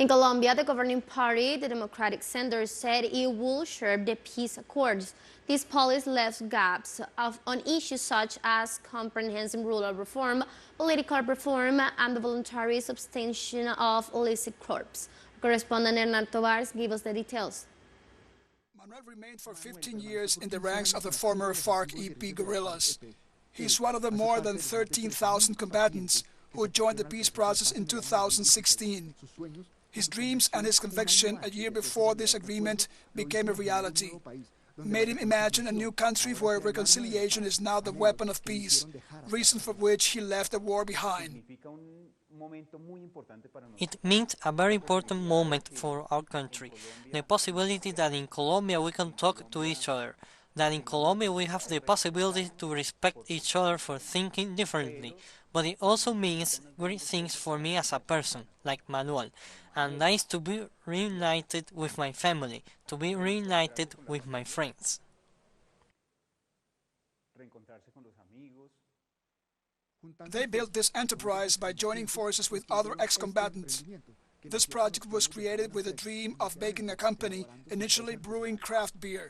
In Colombia, the governing party, the Democratic Center, said it will share the peace accords. This policy left gaps on issues such as comprehensive rural reform, political reform, and the voluntary substitution of illicit crops. Correspondent Hernán Tovar gives us the details. Manuel remained for 15 years in the ranks of the former FARC-EP guerrillas. He's one of the more than 13,000 combatants who joined the peace process in 2016. His dreams and his conviction a year before this agreement became a reality made him imagine a new country where reconciliation is now the weapon of peace, reason for which he left the war behind. It meant a very important moment for our country, the possibility that in Colombia we can talk to each other, that in Colombia we have the possibility to respect each other for thinking differently, but it also means great things for me as a person, like Manuel, and that is to be reunited with my family, to be reunited with my friends. They built this enterprise by joining forces with other ex-combatants. This project was created with a dream of making a company, initially brewing craft beer.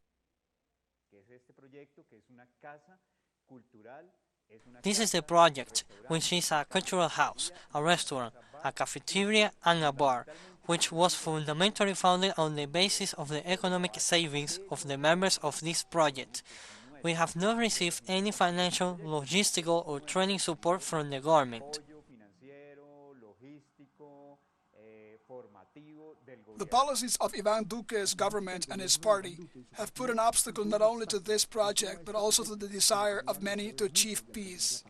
This is the project, which is a cultural house, a restaurant, a cafeteria and a bar, which was fundamentally founded on the basis of the economic savings of the members of this project. We have not received any financial, logistical or training support from the government. The policies of Iván Duque's government and his party have put an obstacle not only to this project, but also to the desire of many to achieve peace.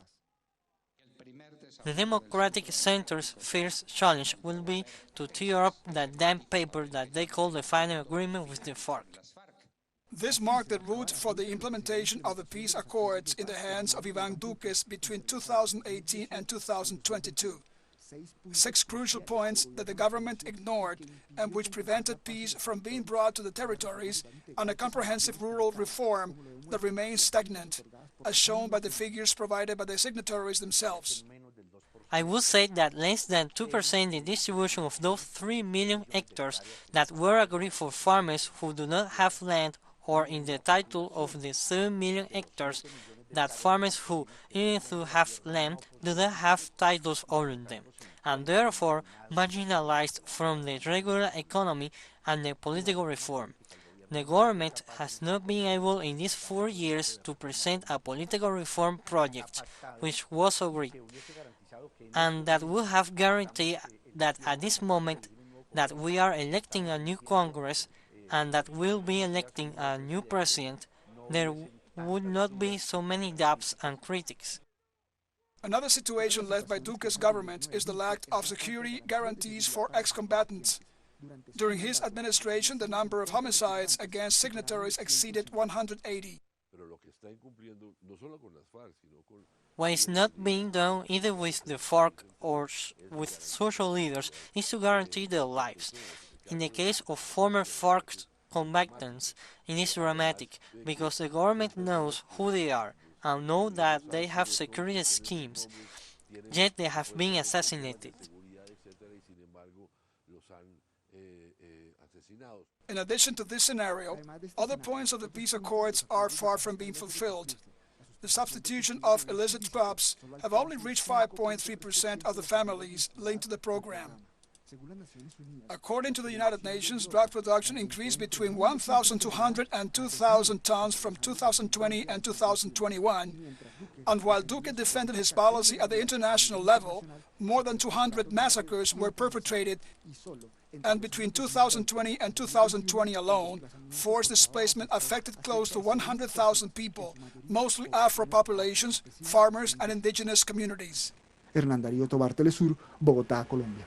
The Democratic Center's first challenge will be to tear up that damn paper that they call the final agreement with the FARC. This marked the route for the implementation of the peace accords in the hands of Iván Duque between 2018 and 2022. 6 crucial points that the government ignored and which prevented peace from being brought to the territories, and a comprehensive rural reform that remains stagnant, as shown by the figures provided by the signatories themselves. I would say that less than 2% the distribution of those 3 million hectares that were agreed for farmers who do not have land, or in the title of the 7 million hectares that farmers who, even though have land, do not have titles over them, and therefore marginalized from the regular economy and the political reform. The government has not been able in these 4 years to present a political reform project, which was agreed, and that would have guaranteed that at this moment that we are electing a new Congress and that we'll be electing a new president, there would not be so many doubts and critics. Another situation left by Duque's government is the lack of security guarantees for ex-combatants. During his administration, the number of homicides against signatories exceeded 180. What is not being done either with the FARC or with social leaders is to guarantee their lives. In the case of former FARC combatants, it is dramatic because the government knows who they are and know that they have security schemes, yet they have been assassinated. In addition to this scenario, other points of the peace accords are far from being fulfilled. The substitution of illicit crops have only reached 5.3% of the families linked to the program. According to the United Nations, drug production increased between 1,200 and 2,000 tons from 2020 and 2021, and while Duque defended his policy at the international level, more than 200 massacres were perpetrated, and between 2020 and 2020 alone, forced displacement affected close to 100,000 people, mostly Afro populations, farmers and indigenous communities. Hernán Tovar, teleSUR, Bogotá, Colombia.